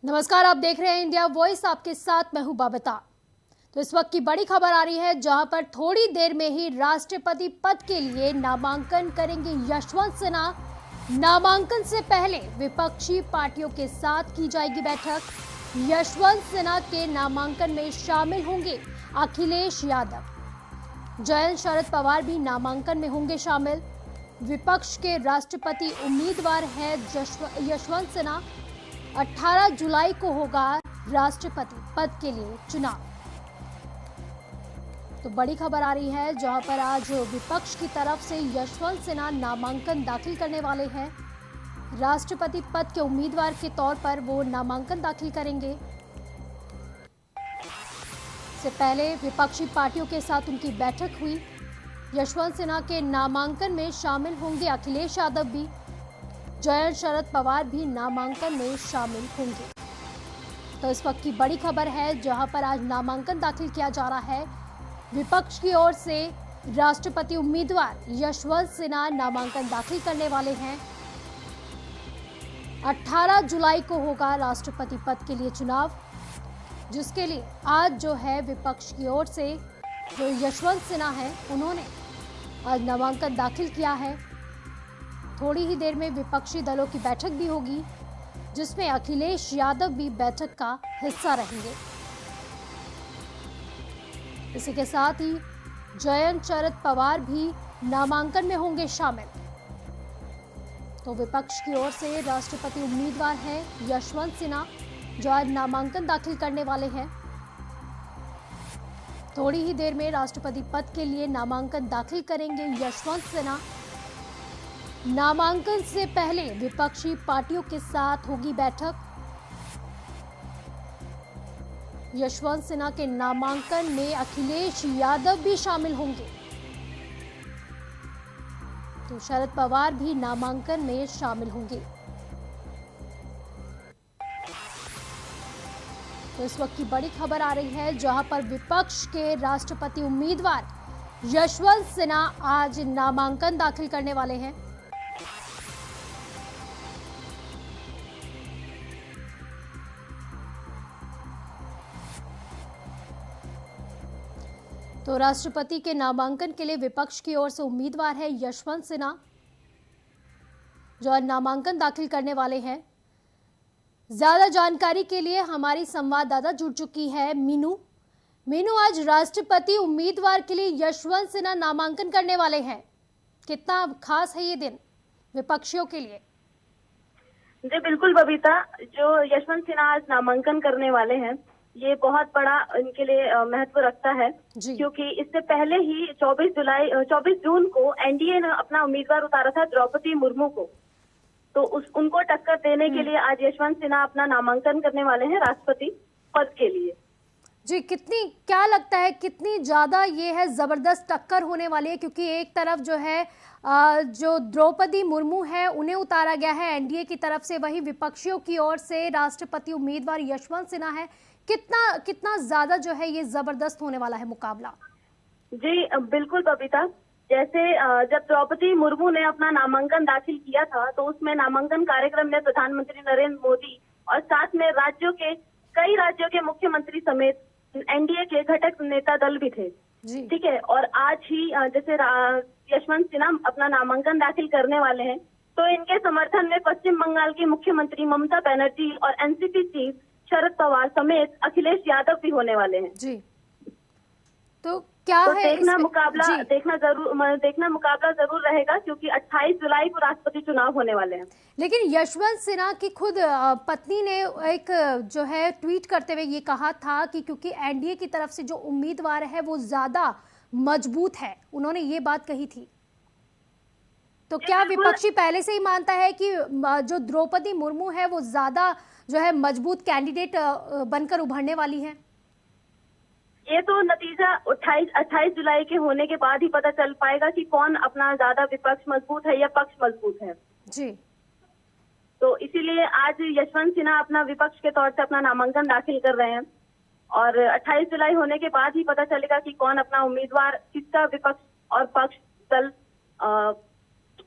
नमस्कार, आप देख रहे हैं इंडिया वॉइस। आपके साथ मैं हूं बबीता। तो इस वक्त की बड़ी खबर आ रही है, जहां पर थोड़ी देर में ही राष्ट्रपति पद के लिए नामांकन करेंगे यशवंत सिन्हा। नामांकन से पहले विपक्षी पार्टियों के साथ की जाएगी बैठक। यशवंत सिन्हा के नामांकन में शामिल होंगे अखिलेश यादव, जयंत शरद पवार भी नामांकन में होंगे शामिल। विपक्ष के राष्ट्रपति उम्मीदवार है यशवंत सिन्हा। 18 जुलाई को होगा राष्ट्रपति पद के लिए चुनाव। तो बड़ी खबर आ रही है, जहां पर आज विपक्ष की तरफ से यशवंत सिन्हा नामांकन दाखिल करने वाले हैं। राष्ट्रपति पद के उम्मीदवार के तौर पर वो नामांकन दाखिल करेंगे। इससे पहले विपक्षी पार्टियों के साथ उनकी बैठक हुई। यशवंत सिन्हा के नामांकन में शामिल होंगे अखिलेश यादव भी, जयंत शरद पवार भी नामांकन में शामिल होंगे। तो इस वक्त की बड़ी खबर है, जहां पर आज नामांकन दाखिल किया जा रहा है। विपक्ष की ओर से राष्ट्रपति उम्मीदवार यशवंत सिन्हा नामांकन दाखिल करने वाले हैं। 18 जुलाई को होगा राष्ट्रपति पद के लिए चुनाव, जिसके लिए आज जो है विपक्ष की ओर से जो यशवंत सिन्हा है, उन्होंने आज नामांकन दाखिल किया है। थोड़ी ही देर में विपक्षी दलों की बैठक भी होगी, जिसमें अखिलेश यादव भी बैठक का हिस्सा रहेंगे। इसी के साथ ही जयंत शरद पवार भी नामांकन में होंगे शामिल। तो विपक्ष की ओर से राष्ट्रपति उम्मीदवार हैं यशवंत सिन्हा, जो आज नामांकन दाखिल करने वाले हैं। थोड़ी ही देर में राष्ट्रपति पद के लिए नामांकन दाखिल करेंगे यशवंत सिन्हा। नामांकन से पहले विपक्षी पार्टियों के साथ होगी बैठक। यशवंत सिन्हा के नामांकन में अखिलेश यादव भी शामिल होंगे। तो शरद पवार भी नामांकन में शामिल होंगे। तो इस वक्त की बड़ी खबर आ रही है, जहां पर विपक्ष के राष्ट्रपति उम्मीदवार यशवंत सिन्हा आज नामांकन दाखिल करने वाले हैं। तो राष्ट्रपति के नामांकन के लिए विपक्ष की ओर से उम्मीदवार है यशवंत सिन्हा, जो आज नामांकन दाखिल करने वाले हैं। ज्यादा जानकारी के लिए हमारी संवाददाता जुड़ चुकी है मीनू। आज राष्ट्रपति उम्मीदवार के लिए यशवंत सिन्हा नामांकन करने वाले हैं। कितना खास है ये दिन विपक्षियों के लिए? जी बिल्कुल बबीता, जो यशवंत सिन्हा आज नामांकन करने वाले हैं, ये बहुत बड़ा इनके लिए महत्व रखता है, क्योंकि इससे पहले ही 24 जून को एनडीए ने अपना उम्मीदवार उतारा था द्रौपदी मुर्मू को। तो उनको टक्कर देने के लिए आज यशवंत सिन्हा अपना नामांकन करने वाले हैं राष्ट्रपति पद के लिए। जी, क्या लगता है कितनी ज्यादा ये है जबरदस्त टक्कर होने वाली है? क्योंकि एक तरफ जो है जो द्रौपदी मुर्मू है, उन्हें उतारा गया है एनडीए की तरफ से, वही विपक्षियों की ओर से राष्ट्रपति उम्मीदवार यशवंत सिन्हा है। कितना ज्यादा जो है ये जबरदस्त होने वाला है मुकाबला? जी बिल्कुल बबीता, जैसे जब द्रौपदी मुर्मू ने अपना नामांकन दाखिल किया था, तो उसमें नामांकन कार्यक्रम में प्रधानमंत्री नरेंद्र मोदी और साथ में कई राज्यों के मुख्यमंत्री समेत एनडीए के घटक नेता दल भी थे। ठीक है, और आज ही जैसे यशवंत सिन्हा अपना नामांकन दाखिल करने वाले हैं, तो इनके समर्थन में पश्चिम बंगाल की मुख्यमंत्री ममता बनर्जी और एनसीपी चीफ शरद पवार समेत अखिलेश यादव भी होने वाले हैं। जी, तो क्या है देखना मुकाबला जरूर रहेगा, क्योंकि 28 जुलाई को राष्ट्रपति चुनाव होने वाले हैं। लेकिन यशवंत सिन्हा की खुद पत्नी ने एक जो है ट्वीट करते हुए ये कहा था कि क्योंकि एनडीए की तरफ से जो उम्मीदवार है वो ज्यादा मजबूत है, उन्होंने ये बात कही थी। तो क्या विपक्षी पहले से ही मानता है कि जो द्रौपदी मुर्मू है वो ज्यादा जो है मजबूत कैंडिडेट बनकर उभरने वाली है? ये तो नतीजा 28 जुलाई के होने के बाद ही पता चल पाएगा कि कौन अपना ज्यादा विपक्ष मजबूत है या पक्ष मजबूत है। जी, तो इसीलिए आज यशवंत सिन्हा अपना विपक्ष के तौर से अपना नामांकन दाखिल कर रहे हैं, और 28 जुलाई होने के बाद ही पता चलेगा कि कौन अपना उम्मीदवार, किसका विपक्ष और पक्ष दल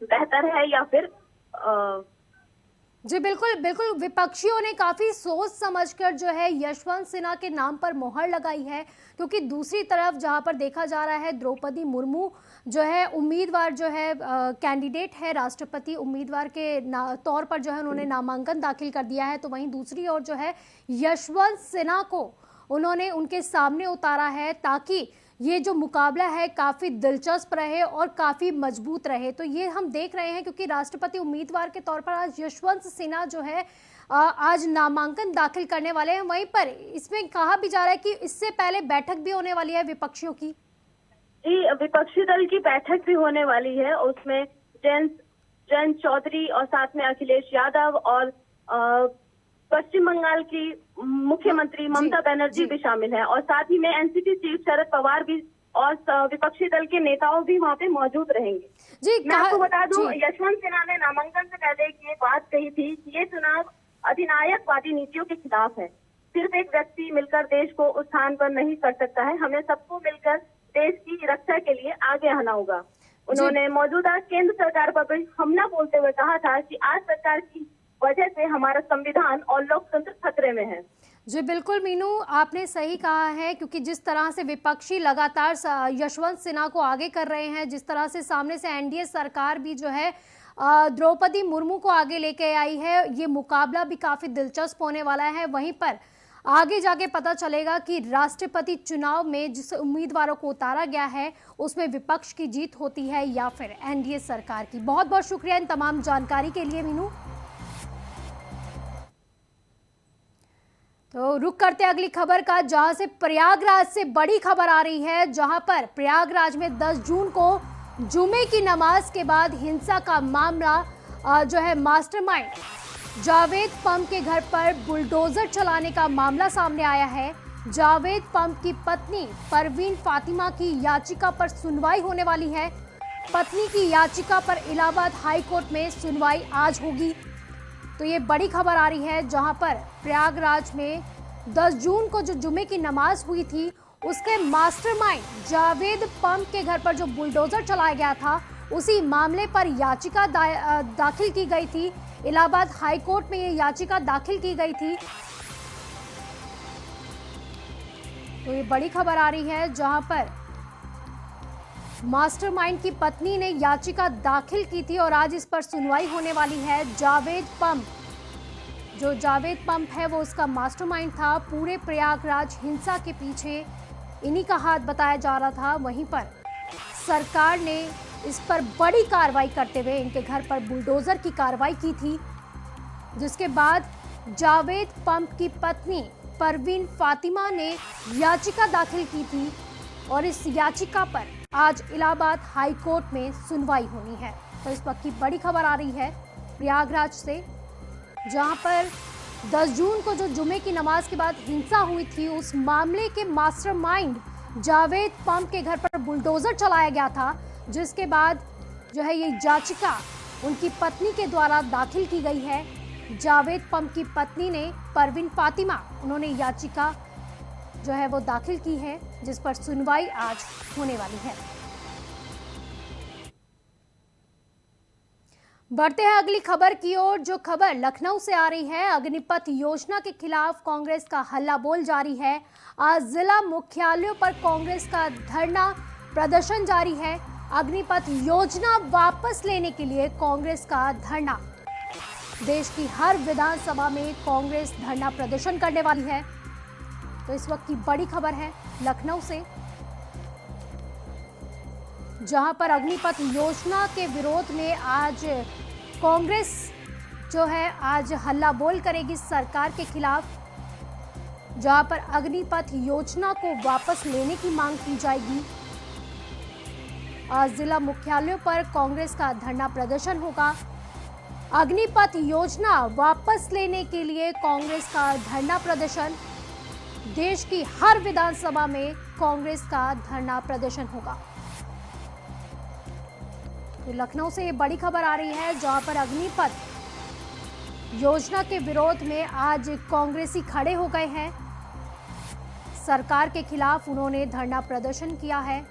बेहतर है या फिर जी बिल्कुल बिल्कुल, विपक्षियों ने काफी सोच समझकर जो है यशवंत सिन्हा के नाम पर मोहर लगाई है, क्योंकि दूसरी तरफ जहां पर देखा जा रहा है द्रौपदी मुर्मू जो है उम्मीदवार जो है कैंडिडेट है, राष्ट्रपति उम्मीदवार के तौर पर जो है उन्होंने नामांकन दाखिल कर दिया है, तो वहीं दूसरी ओर जो है यशवंत सिन्हा को उन्होंने उनके सामने उतारा है ताकि ये जो मुकाबला है काफी दिलचस्प रहे और काफी मजबूत रहे। तो ये हम देख रहे हैं क्योंकि राष्ट्रपति उम्मीदवार के तौर पर आज यशवंत सिन्हा जो है आज नामांकन दाखिल करने वाले हैं। वहीं पर इसमें कहा भी जा रहा है कि इससे पहले बैठक भी होने वाली है विपक्षियों की। जी, विपक्षी दल की बैठक भी होने वाली है, उसमें जयंत चौधरी और साथ में अखिलेश यादव और पश्चिम बंगाल की मुख्यमंत्री ममता बनर्जी भी शामिल है और साथ ही में एनसीपी चीफ शरद पवार भी और विपक्षी दल के नेताओं भी वहाँ पे मौजूद रहेंगे। जी, मैं आपको बता दूं, यशवंत सिन्हा ने नामांकन से पहले ये बात कही थी कि ये चुनाव अधिनायकवादी नीतियों के खिलाफ है। सिर्फ एक व्यक्ति मिलकर देश को उस स्थान पर नहीं कर सकता है, हमें सबको मिलकर देश की रक्षा के लिए आगे आना होगा। उन्होंने मौजूदा केंद्र सरकार पर भी हमला बोलते हुए कहा था कि आज सरकार की वजह से हमारा संविधान और लोकतंत्र खतरे में है। जी बिल्कुल मीनू, आपने सही कहा है, क्योंकि जिस तरह से विपक्षी लगातार यशवंत सिन्हा को आगे कर रहे हैं, जिस तरह से सामने से एनडीए सरकार भी जो है द्रौपदी मुर्मू को आगे लेके आई है, ये मुकाबला भी काफी दिलचस्प होने वाला है। वहीं पर आगे जाके पता चलेगा कि राष्ट्रपति चुनाव में जिस उम्मीदवारों को उतारा गया है उसमें विपक्ष की जीत होती है या फिर एनडीए सरकार की। बहुत बहुत शुक्रिया इन तमाम जानकारी के लिए मीनू। तो रुक करते अगली खबर का, जहां से प्रयागराज से बड़ी खबर आ रही है, जहां पर प्रयागराज में 10 जून को जुमे की नमाज के बाद हिंसा का मामला जो है मास्टरमाइंड जावेद पंप के घर पर बुलडोजर चलाने का मामला सामने आया है। जावेद पंप की पत्नी परवीन फातिमा की याचिका पर सुनवाई होने वाली है। पत्नी की याचिका पर इलाहाबाद हाई कोर्ट में सुनवाई आज होगी। तो ये बड़ी खबर आ रही है, जहां पर प्रयागराज में 10 जून को जो जुमे की नमाज हुई थी उसके मास्टरमाइंड जावेद पंप के घर पर जो बुलडोजर चलाया गया था, उसी मामले पर याचिका दाखिल की गई थी। इलाहाबाद हाई कोर्ट में ये याचिका दाखिल की गई थी। तो ये बड़ी खबर आ रही है, जहां पर मास्टरमाइंड की पत्नी ने याचिका दाखिल की थी और आज इस पर सुनवाई होने वाली है। जावेद पंप है वो उसका मास्टरमाइंड था। पूरे प्रयागराज हिंसा के पीछे इन्हीं का हाथ बताया जा रहा था। वहीं पर सरकार ने इस पर बड़ी कार्रवाई करते हुए इनके घर पर बुलडोजर की कार्रवाई की थी, जिसके बाद जावेद पंप की पत्नी परवीन फातिमा ने याचिका दाखिल की थी और इस याचिका पर आज इलाहाबाद हाई कोर्ट में सुनवाई होनी है। तो इस वक्त की बड़ी खबर आ रही है प्रयागराज से, जहां पर 10 जून को जो जुमे की नमाज के बाद हिंसा हुई थी, उस मामले के मास्टरमाइंड जावेद पंप के घर पर बुलडोजर चलाया गया था, जिसके बाद जो है ये याचिका उनकी पत्नी के द्वारा दाखिल की गई है। जावेद पंप की पत्नी ने परवीन फातिमा, उन्होंने याचिका जो है वो दाखिल की है, जिस पर सुनवाई आज होने वाली है। बढ़ते हैं अगली खबर की ओर, जो खबर लखनऊ से आ रही है। अग्निपथ योजना के खिलाफ कांग्रेस का हल्ला बोल जारी है। आज जिला मुख्यालयों पर कांग्रेस का धरना प्रदर्शन जारी है। अग्निपथ योजना वापस लेने के लिए कांग्रेस का धरना। देश की हर विधानसभा में कांग्रेस धरना प्रदर्शन करने वाली है। तो इस वक्त की बड़ी खबर है लखनऊ से, जहां पर अग्निपथ योजना के विरोध में आज कांग्रेस जो है आज हल्ला बोल करेगी सरकार के खिलाफ, जहां पर अग्निपथ योजना को वापस लेने की मांग की जाएगी। आज जिला मुख्यालयों पर कांग्रेस का धरना प्रदर्शन होगा। अग्निपथ योजना वापस लेने के लिए कांग्रेस का धरना प्रदर्शन। देश की हर विधानसभा में कांग्रेस का धरना प्रदर्शन होगा। तो लखनऊ से ये बड़ी खबर आ रही है, जहां पर अग्निपथ योजना के विरोध में आज कांग्रेसी खड़े हो गए हैं। सरकार के खिलाफ उन्होंने धरना प्रदर्शन किया है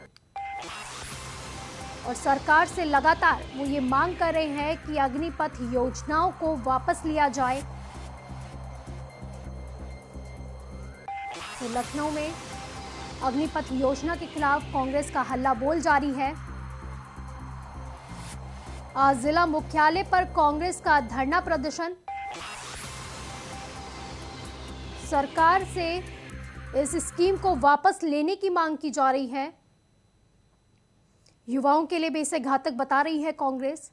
और सरकार से लगातार वो ये मांग कर रहे हैं कि अग्निपथ योजनाओं को वापस लिया जाए। तो लखनऊ में अग्निपथ योजना के खिलाफ कांग्रेस का हल्ला बोल जारी है। आज जिला मुख्यालय पर कांग्रेस का धरना प्रदर्शन। सरकार से इस स्कीम को वापस लेने की मांग की जा रही है। युवाओं के लिए भी इसे घातक बता रही है कांग्रेस।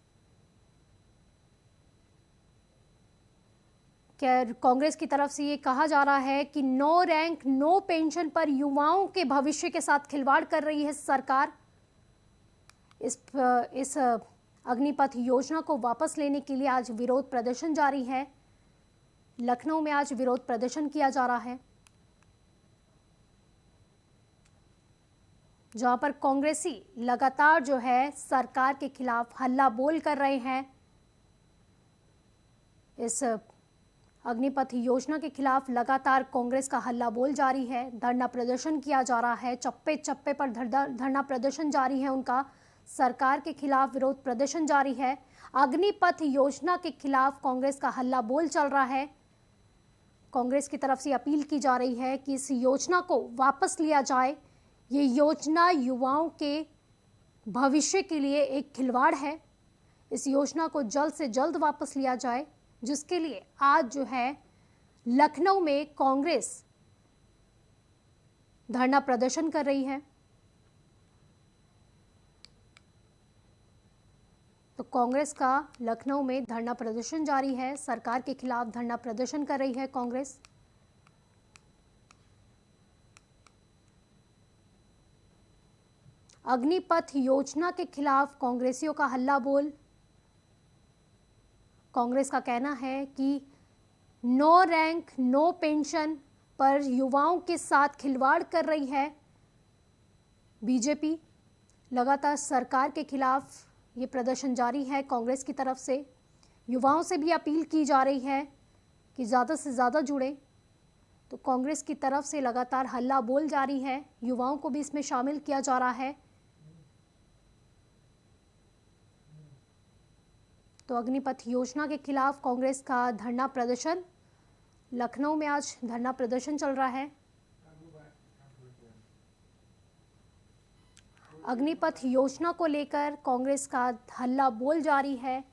कांग्रेस की तरफ से ये कहा जा रहा है कि नो रैंक नो पेंशन पर युवाओं के भविष्य के साथ खिलवाड़ कर रही है सरकार। इस अग्निपथ योजना को वापस लेने के लिए आज विरोध प्रदर्शन जारी है। लखनऊ में आज विरोध प्रदर्शन किया जा रहा है, जहां पर कांग्रेसी लगातार जो है सरकार के खिलाफ हल्ला बोल कर रहे हैं। इस अग्निपथ योजना के खिलाफ लगातार कांग्रेस का हल्ला बोल जारी है। धरना प्रदर्शन किया जा रहा है, चप्पे चप्पे पर धरना प्रदर्शन जारी है उनका। सरकार के खिलाफ विरोध प्रदर्शन जारी है। अग्निपथ योजना के खिलाफ कांग्रेस का हल्ला बोल चल रहा है। कांग्रेस की तरफ से अपील की जा रही है कि इस योजना को वापस लिया जाए। ये योजना युवाओं के भविष्य के लिए एक खिलवाड़ है। इस योजना को जल्द से जल्द वापस लिया जाए, जिसके लिए आज जो है लखनऊ में कांग्रेस धरना प्रदर्शन कर रही है। तो कांग्रेस का लखनऊ में धरना प्रदर्शन जारी है। सरकार के खिलाफ धरना प्रदर्शन कर रही है कांग्रेस। अग्निपथ योजना के खिलाफ कांग्रेसियों का हल्ला बोल। कांग्रेस का कहना है कि नो रैंक नो पेंशन पर युवाओं के साथ खिलवाड़ कर रही है बीजेपी। लगातार सरकार के खिलाफ ये प्रदर्शन जारी है कांग्रेस की तरफ से। युवाओं से भी अपील की जा रही है कि ज़्यादा से ज़्यादा जुड़े। तो कांग्रेस की तरफ से लगातार हल्ला बोल जारी है। युवाओं को भी इसमें शामिल किया जा रहा है। तो अग्निपथ योजना के खिलाफ कांग्रेस का धरना प्रदर्शन। लखनऊ में आज धरना प्रदर्शन चल रहा है। अग्निपथ योजना को लेकर कांग्रेस का हल्ला बोल जारी है।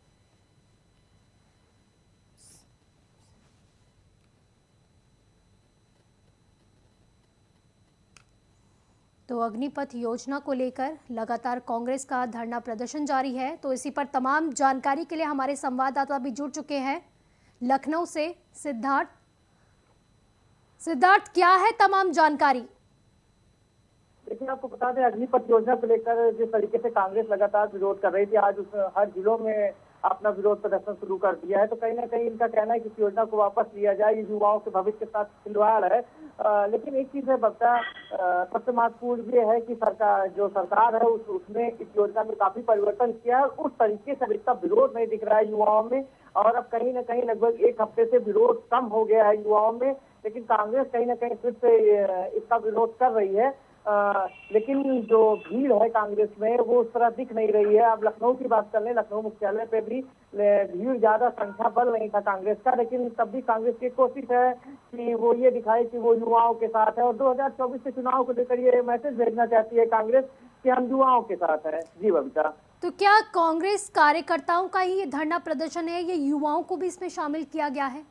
तो अग्निपथ योजना को लेकर लगातार कांग्रेस का धरना प्रदर्शन जारी है। तो इसी पर तमाम जानकारी के लिए हमारे संवाददाता भी जुड़ चुके हैं लखनऊ से। सिद्धार्थ, क्या है तमाम जानकारी? देखिए, आपको बता दें, अग्निपथ योजना को लेकर जिस तरीके से कांग्रेस लगातार विरोध कर रही थी, आज हर जिलों में अपना विरोध प्रदर्शन शुरू कर दिया है। तो कहीं ना कहीं इनका कहना है कि इस योजना को वापस लिया जाए, ये युवाओं के भविष्य के साथ खिलवाड़ है। लेकिन एक चीज है बता, सबसे महत्वपूर्ण ये है कि सरकार है उसने इस योजना में काफी परिवर्तन किया है। उस तरीके से इतना विरोध नहीं दिख रहा है युवाओं में, और अब कहीं ना कहीं लगभग एक हफ्ते से विरोध कम हो गया है युवाओं में। लेकिन कांग्रेस कहीं ना कहीं फिर से इसका विरोध कर रही है। लेकिन जो भीड़ है कांग्रेस में वो उस तरह दिख नहीं रही है। अब लखनऊ की बात कर लें, लखनऊ मुख्यालय पे भी भीड़ ज्यादा संख्या बल नहीं था कांग्रेस का, लेकिन तब भी कांग्रेस की कोशिश है कि वो ये दिखाए कि वो युवाओं के साथ है। और 2024 के चुनाव को लेकर ये मैसेज भेजना चाहती है कांग्रेस कि हम युवाओं के साथ है। जी बबीता। तो क्या कांग्रेस कार्यकर्ताओं का ही ये धरना प्रदर्शन है, ये युवाओं को भी इसमें शामिल किया गया है?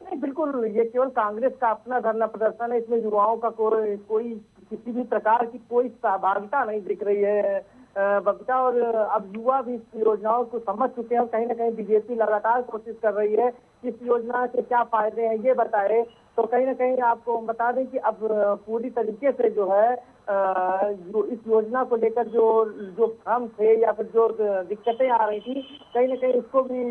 नहीं, बिल्कुल, ये केवल कांग्रेस का अपना धरना प्रदर्शन है। इसमें युवाओं का कोई किसी भी प्रकार की कोई सहभागिता नहीं दिख रही है बबीता। और अब युवा भी इस योजनाओं को समझ चुके हैं और कहीं ना कहीं बीजेपी लगातार कोशिश कर रही है कि इस योजना के क्या फायदे हैं ये बताए। तो कहीं ना कहीं आपको बता दें कि अब पूरी तरीके से जो है इस योजना को लेकर जो भ्रम थे या फिर जो दिक्कतें आ रही थी, कहीं ना कहीं इसको भी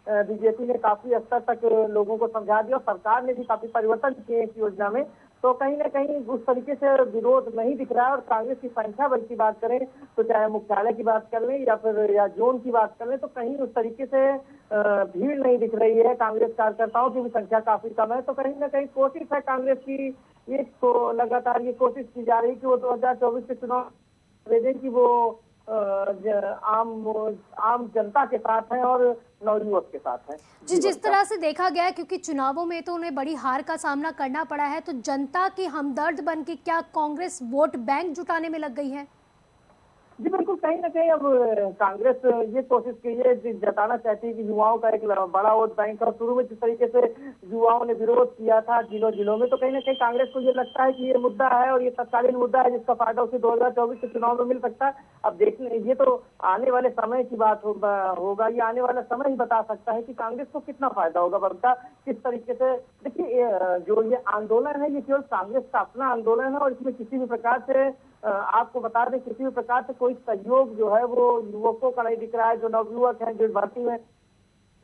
बीजेपी ने काफी स्तर तक लोगों को समझा दिया और सरकार ने भी काफी परिवर्तन किए इस योजना में। तो कहीं ना कहीं उस तरीके से विरोध नहीं दिख रहा है। और कांग्रेस की संख्या बल की बात करें तो चाहे मुख्यालय की बात कर लें या जोन की बात कर लें, तो कहीं उस तरीके से भीड़ नहीं दिख रही है। कांग्रेस कार्यकर्ताओं की भी संख्या काफी कम है। तो कहीं ना कहीं कोशिश है कांग्रेस की, ये तो लगातार ये कोशिश की जा रही है कि वो 2024 के चुनाव भेजें कि वो आम जनता के साथ है और नवयुवक के साथ है। जी, जिस तरह से देखा गया है, क्योंकि चुनावों में तो उन्हें बड़ी हार का सामना करना पड़ा है, तो जनता की हमदर्द बन के क्या कांग्रेस वोट बैंक जुटाने में लग गई है? जी बिल्कुल, कहीं ना कहीं अब कांग्रेस ये कोशिश की है, जताना चाहती है कि युवाओं का एक बड़ा वोट बैंक, और शुरू में जिस तरीके से युवाओं ने विरोध किया था जिलों जिलों में, तो कहीं ना कहीं कांग्रेस को ये लगता है कि ये मुद्दा है और ये तत्कालीन मुद्दा है जिसका फायदा उसे 2024 के चुनाव में मिल सकता है। अब देखने, ये तो आने वाले समय की बात होगा, ये आने वाला समय ही बता सकता है कि कांग्रेस को कितना फायदा होगा बनता, किस तरीके से। देखिए, जो ये आंदोलन है ये केवल कांग्रेस का अपना आंदोलन है और इसमें किसी भी प्रकार से आपको बता दें, किसी भी प्रकार से कोई सहयोग जो है वो युवकों का नहीं दिख रहा है। जो नवयुवक हैं, जो भर्ती में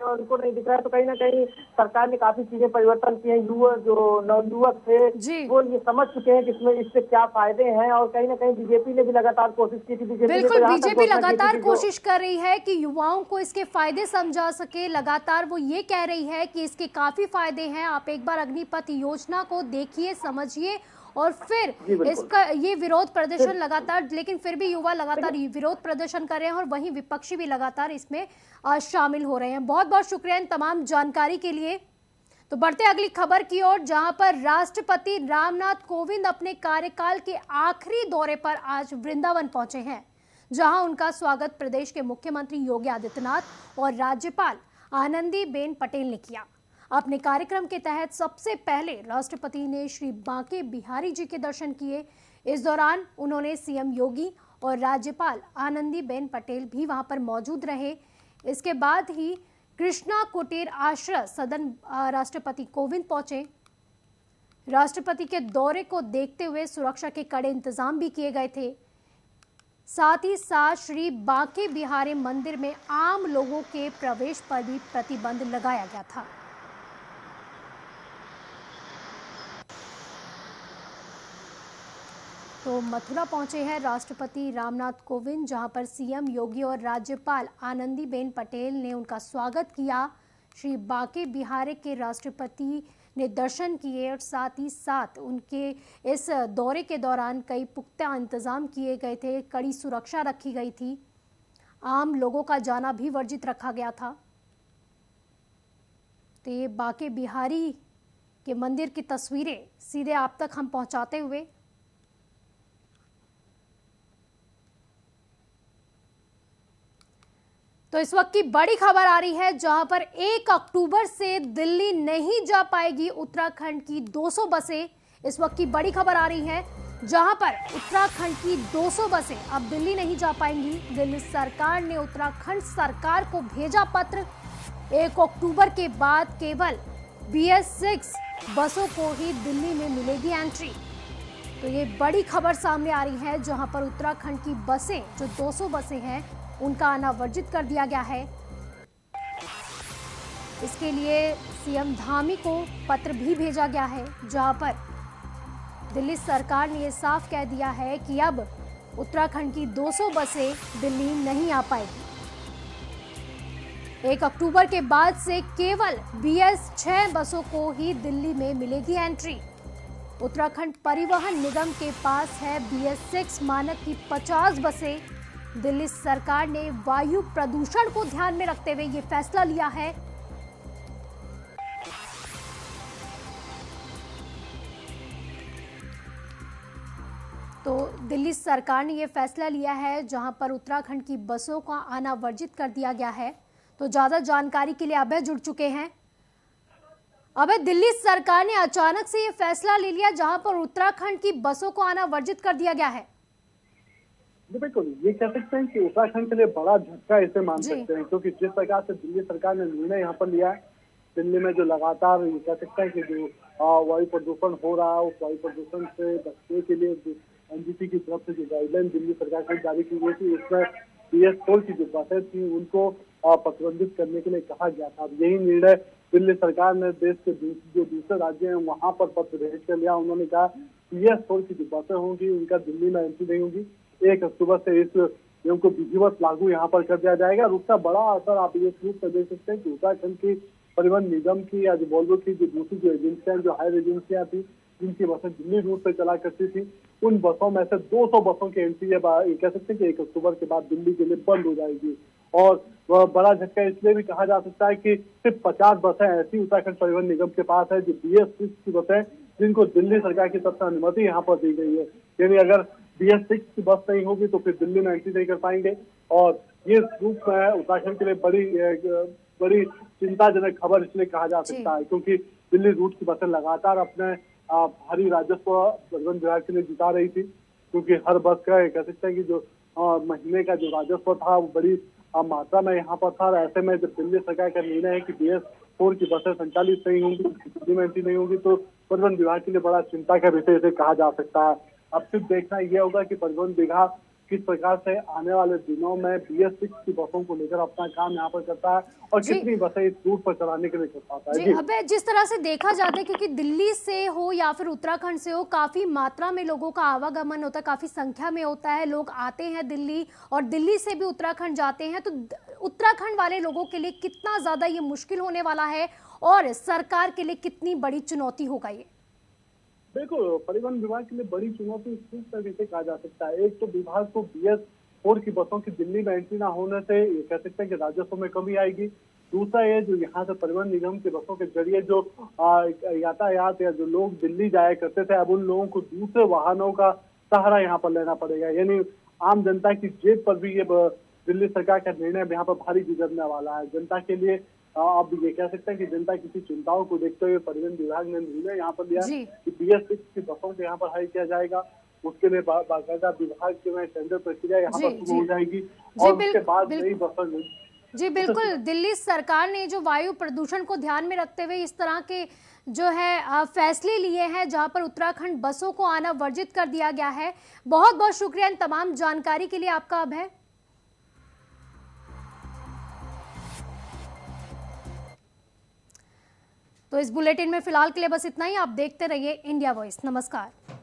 उनको नहीं दिख रहा है, तो कहीं ना कहीं सरकार ने काफी चीजें परिवर्तन किए हैं। जो नवयुवक थे वो ये समझ चुके हैं कि इसमें इससे क्या फायदे हैं, और कहीं ना कहीं बीजेपी ने भी लगातार कोशिश की थी। बिल्कुल, बीजेपी लगातार कोशिश कर रही है कि युवाओं को इसके फायदे समझा सके। लगातार वो ये कह रही है कि इसके काफी फायदे हैं, आप एक बार अग्निपथ योजना को देखिए, समझिए, और फिर इसका ये विरोध प्रदर्शन लगातार, लेकिन फिर भी युवा लगातार विरोध प्रदर्शन कर रहे हैं और वहीं विपक्षी भी लगातार इसमें शामिल हो रहे हैं। बहुत बहुत शुक्रिया इन तमाम जानकारी के लिए। तो बढ़ते अगली खबर की ओर, जहां पर राष्ट्रपति रामनाथ कोविंद अपने कार्यकाल के आखिरी दौरे पर आज वृंदावन पहुंचे हैं, जहां उनका स्वागत प्रदेश के मुख्यमंत्री योगी आदित्यनाथ और राज्यपाल आनंदीबेन पटेल ने किया। अपने कार्यक्रम के तहत सबसे पहले राष्ट्रपति ने श्री बांके बिहारी जी के दर्शन किए। इस दौरान उन्होंने सीएम योगी और राज्यपाल आनंदीबेन पटेल भी वहां पर मौजूद रहे। इसके बाद ही कृष्णा कुटीर आश्रय सदन राष्ट्रपति कोविंद पहुंचे। राष्ट्रपति के दौरे को देखते हुए सुरक्षा के कड़े इंतजाम भी किए गए थे। साथ ही साथ श्री बांके बिहारी मंदिर में आम लोगों के प्रवेश पर भी प्रतिबंध लगाया गया था। तो मथुरा पहुंचे हैं राष्ट्रपति रामनाथ कोविंद, जहां पर सीएम योगी और राज्यपाल आनंदीबेन पटेल ने उनका स्वागत किया। श्री बांके बिहारी के राष्ट्रपति ने दर्शन किए और साथ ही साथ उनके इस दौरे के दौरान कई पुख्ता इंतजाम किए गए थे, कड़ी सुरक्षा रखी गई थी, आम लोगों का जाना भी वर्जित रखा गया था। तो ये बांके बिहारी के मंदिर की तस्वीरें सीधे आप तक हम पहुंचाते हुए तो इस वक्त की बड़ी खबर आ रही है, जहां पर 1 अक्टूबर से दिल्ली नहीं जा पाएगी उत्तराखंड की 200 बसें। इस वक्त की बड़ी खबर आ रही है, जहां पर उत्तराखंड की 200 बसें अब दिल्ली नहीं जा पाएंगी। दिल्ली सरकार ने उत्तराखंड सरकार को भेजा पत्र। 1 अक्टूबर के बाद केवल BS6 बसों को ही दिल्ली में मिलेगी एंट्री। तो ये बड़ी खबर सामने आ रही है, जहां पर उत्तराखंड की बसें, जो 200 बसें हैं, उनका आना वर्जित कर दिया गया है। इसके लिए सीएम धामी को पत्र भी भेजा गया है, जहां पर दिल्ली सरकार ने यह साफ कह दिया है कि अब उत्तराखंड की 200 बसें दिल्ली नहीं आ पाएगी। 1 अक्टूबर के बाद से केवल BS6 बसों को ही दिल्ली में मिलेगी एंट्री। उत्तराखंड परिवहन निगम के पास है BS6 मानक की 50 बसें। दिल्ली सरकार ने वायु प्रदूषण को ध्यान में रखते हुए ये फैसला लिया है। तो दिल्ली सरकार ने ये फैसला लिया है, जहां पर उत्तराखंड की बसों का आना वर्जित कर दिया गया है। तो ज्यादा जानकारी के लिए अभय जुड़ चुके हैं। अभय, दिल्ली सरकार ने अचानक से ये फैसला ले लिया, जहां पर उत्तराखंड की बसों को आना वर्जित कर दिया गया है। बिल्कुल, ये कह सकते हैं कि उत्तराखंड के लिए बड़ा झटका इसे मान सकते हैं, क्योंकि जिस प्रकार से दिल्ली सरकार ने निर्णय यहाँ पर लिया है, दिल्ली में जो लगातार ये कह सकते हैं कि जो वायु प्रदूषण हो रहा है, उस वायु प्रदूषण से बचने के लिए जो NGT की तरफ से जो गाइडलाइन दिल्ली सरकार को जारी की गई थी, उसमें BS4 की जो बसें थी उनको प्रतिबंधित करने के लिए कहा गया था। यही निर्णय दिल्ली सरकार ने देश के जो दूसरे राज्य हैं वहां पर पत्र भेज कर लिया। उन्होंने कहा BS4 की जो बसें होंगी उनका दिल्ली में एंट्री नहीं होगी। 1 अक्टूबर से इस नियम को विधिवत लागू यहाँ पर कर दिया जाएगा। और उसका बड़ा असर आप ये रूप से देख सकते हैं कि उत्तराखंड की परिवहन निगम की या जो वॉल्वो की जो दूसरी जो एजेंसियां, जो हायर एजेंसियां थी, जिनकी बसें दिल्ली रूट पे चला करती थी, उन बसों में से 200 बसों की एंट्री कह सकते हैं कि 1 अक्टूबर के बाद दिल्ली के लिए बंद हो जाएगी। और वह बड़ा झटका इसलिए भी कहा जा सकता है कि सिर्फ 50 बसें ऐसी उत्तराखंड परिवहन निगम के पास है जो BS6 की बसें, जिनको दिल्ली सरकार की तरफ से अनुमति यहाँ पर दी गई है। यानी अगर BS6 की बस नहीं होगी तो फिर दिल्ली में एंट्री नहीं कर पाएंगे। और ये रूप में उत्तराखंड के लिए बड़ी चिंताजनक खबर इसलिए कहा जा सकता है, क्योंकि दिल्ली रूट की बसें लगातार अपने भारी राजस्व परिवहन विभाग के लिए जुटा रही थी, क्योंकि हर बस का कह सकते हैं कि जो महीने का जो राजस्व था वो बड़ी मात्रा में यहाँ पर था। ऐसे में जब दिल्ली सरकार का निर्णय है कि BS4 की बसें संचालित नहीं होंगी, दिल्ली में एंट्री नहीं होगी, तो परिवहन विभाग के लिए बड़ा चिंता का विषय इसे कहा जा सकता है। अब सिर्फ देखना यह होगा कि परिवहन विभाग किस प्रकार से आने वाले दिनों में BS6 की बसों को लेकर अपना काम यहाँ पर करता है और कितनी बसें इस रूट पर चलाने के लिए कर पाता है। जी, अब जिस तरह से देखा जाता है, क्योंकि दिल्ली से हो या फिर उत्तराखंड से हो, काफी मात्रा में लोगों का आवागमन होता है, काफी संख्या में होता है, लोग आते हैं दिल्ली और दिल्ली से भी उत्तराखंड जाते हैं, तो उत्तराखंड वाले लोगों के लिए कितना ज्यादा ये मुश्किल होने वाला है और सरकार के लिए कितनी बड़ी चुनौती होगा ये? बिल्कुल, परिवहन विभाग के लिए बड़ी चुनौती इस तरीके से कहा जा सकता है। एक तो विभाग को BS4 की बसों की दिल्ली में एंट्री ना होने से ये कह सकते हैं कि राजस्व में कमी आएगी। दूसरा ये जो यहाँ से परिवहन निगम की बसों के जरिए जो यातायात या जो लोग दिल्ली जाया करते थे, अब उन लोगों को दूसरे वाहनों का सहारा यहाँ पर लेना पड़ेगा। यानी आम जनता की जेब पर भी ये दिल्ली सरकार का निर्णय यहाँ पर भारी गुजरने वाला है। जनता के लिए आप ये कह सकते हैं कि जनता किसी चिंताओं को देखते हुए परिवहन विभाग ने निर्णय यहाँ पर लिया कि BS6 की बसों को यहाँ पर हाई किया जाएगा। उसके लिए बाकायदा विभाग में टेंडर प्रक्रिया यहाँ पर शुरू हो जाएगी और उसके बाद नई बसों। जी बिल्कुल, दिल्ली सरकार ने जो वायु प्रदूषण को ध्यान में रखते हुए इस तरह के जो है फैसले लिए हैं, जहां पर उत्तराखंड बसों को आना वर्जित कर दिया गया है। बहुत बहुत शुक्रिया इन तमाम जानकारी के लिए आपका। अब है तो इस बुलेटिन में फिलहाल के लिए बस इतना ही। आप देखते रहिए इंडिया वॉइस। नमस्कार।